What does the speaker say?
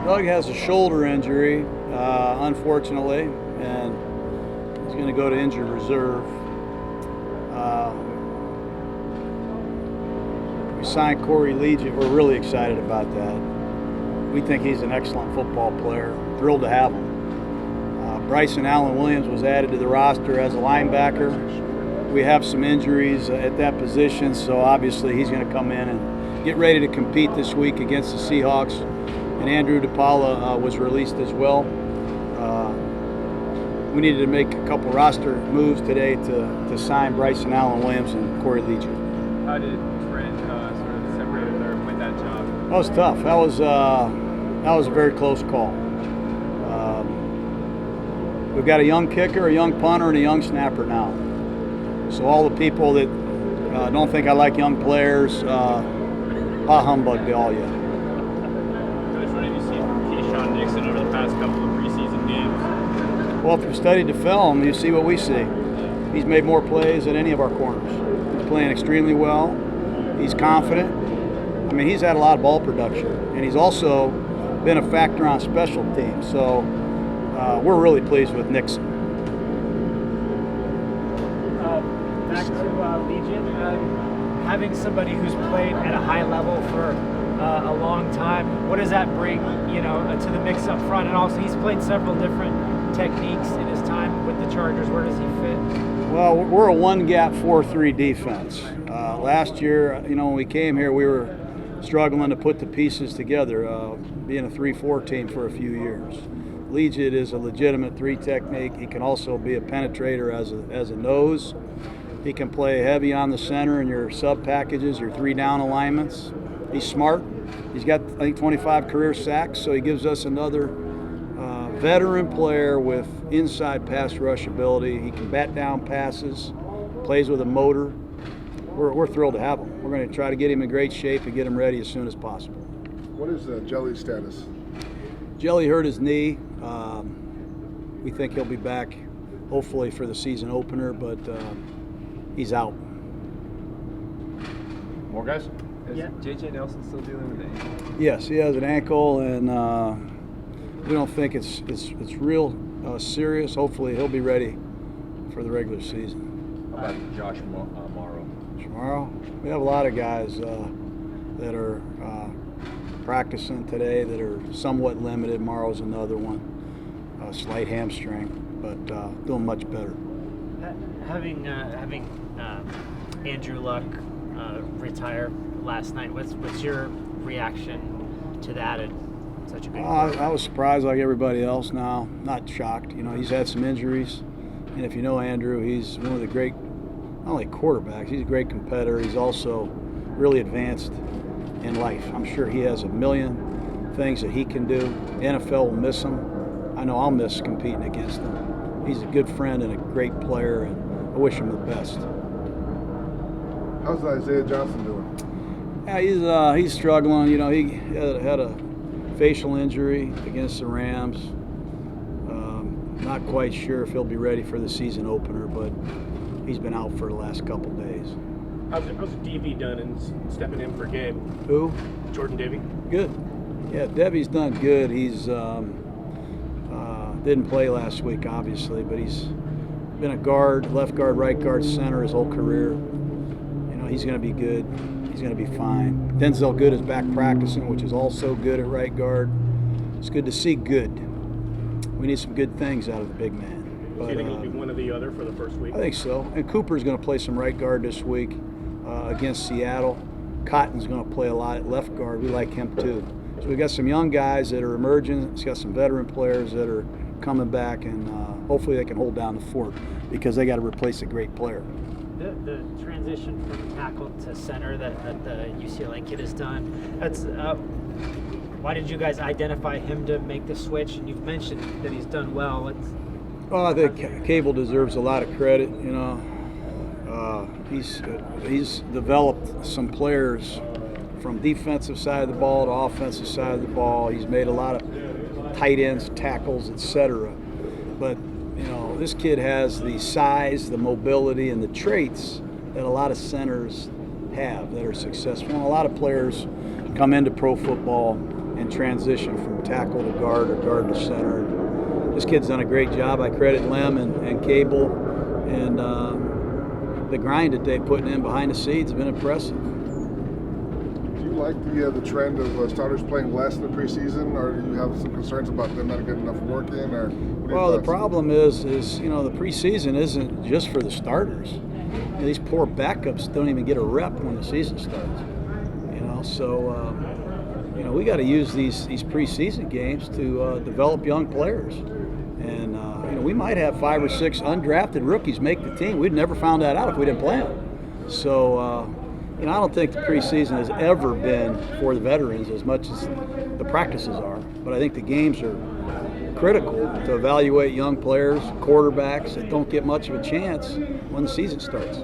Doug has a shoulder injury, unfortunately, and he's going to go to injured reserve. We signed Corey Liuget. We're really excited about that. We think he's an excellent football player. Thrilled to have him. Bryson Allen Williams was added to the roster as a linebacker. We have some injuries at that position, so obviously he's going to come in and get ready to compete this week against the Seahawks. And Andrew DePaula was released as well. We needed to make a couple roster moves today to sign Bryson Allen Williams and Corey Liuget. How did Trent sort of separate or win that job? That was tough. That was a very close call. We've got a young kicker, a young punter, and a young snapper now. So all the people that don't think I like young players, bah humbug to all you. Coach, what have you seen from Keyshawn Nixon over the past couple of preseason games? Well, if you study the film, you see what we see. He's made more plays than any of our corners. He's playing extremely well. He's confident. I mean, he's had a lot of ball production, and he's also been a factor on special teams. So we're really pleased with Nixon. Back to Liuget, having somebody who's played at a high level for a long time, what does that bring, to the mix up front? And also, he's played several different techniques in his time with the Chargers. Where does he fit? Well, we're a one-gap 4-3 defense. Last year, when we came here, we were struggling to put the pieces together, being a 3-4 team for a few years. Liuget is a legitimate 3 technique. He can also be a penetrator as a nose. He can play heavy on the center in your sub packages, your 3-down alignments. He's smart. He's got, I think, 25 career sacks, so he gives us another veteran player with inside pass rush ability. He can bat down passes, plays with a motor. We're thrilled to have him. We're going to try to get him in great shape and get him ready as soon as possible. What is Jelly's status? Jelly hurt his knee. We think he'll be back, hopefully, for the season opener, but he's out. More guys? Is J.J. Nelson still dealing with it? Yes, he has an ankle, and we don't think it's real serious. Hopefully, he'll be ready for the regular season. How about Josh Morrow? Tomorrow, we have a lot of guys that are practicing today that are somewhat limited. Morrow's another one, a slight hamstring, but doing much better. Having Andrew Luck retire last night, what's your reaction to that? And such a big I was surprised like everybody else now, not shocked. He's had some injuries, and if you know Andrew, he's one of the great, not only quarterbacks, he's a great competitor. He's also really advanced in life. I'm sure he has a million things that he can do. The NFL will miss him. I know I'll miss competing against him. He's a good friend and a great player, and I wish him the best. How's Isaiah Johnson doing? Yeah, he's struggling. He had a facial injury against the Rams. Not quite sure if he'll be ready for the season opener, but he's been out for the last couple days. How's Davey done in stepping in for Gabe? Who? Jordan Davey. Good. Yeah, Debbie's done good. He's didn't play last week, obviously, but he's been a guard, left guard, right guard, center his whole career. He's going to be good. He's going to be fine. Denzel Good is back practicing, which is also good at right guard. It's good to see good. We need some good things out of the big man. Do you think it'll be one or the other for the first week? I think so. And Cooper's going to play some right guard this week against Seattle. Cotton's going to play a lot at left guard. We like him too. So we've got some young guys that are emerging. It's got some veteran players that are coming back, and hopefully they can hold down the fort because they got to replace a great player. The transition from tackle to center that the UCLA kid has done, that's why did you guys identify him to make the switch? And you've mentioned that he's done well. I think Cable deserves a lot of credit. He's developed some players from defensive side of the ball to offensive side of the ball. He's made a lot of tight ends, tackles, etc. But this kid has the size, the mobility, and the traits that a lot of centers have that are successful. And a lot of players come into pro football and transition from tackle to guard or guard to center. This kid's done a great job. I credit Lem and Cable, and the grind that they're putting in behind the scenes has been impressive. Do you like the trend of starters playing less in the preseason, or do you have some concerns about them not getting enough work in? Or well, the problem is you know, the preseason isn't just for the starters. You know, these poor backups don't even get a rep when the season starts. You know, so you know, we got to use these preseason games to develop young players. And you know, we might have 5 or 6 undrafted rookies make the team. We'd never found that out if we didn't play them. So you know, I don't think the preseason has ever been for the veterans as much as the practices are. But I think the games are critical to evaluate young players, quarterbacks that don't get much of a chance when the season starts.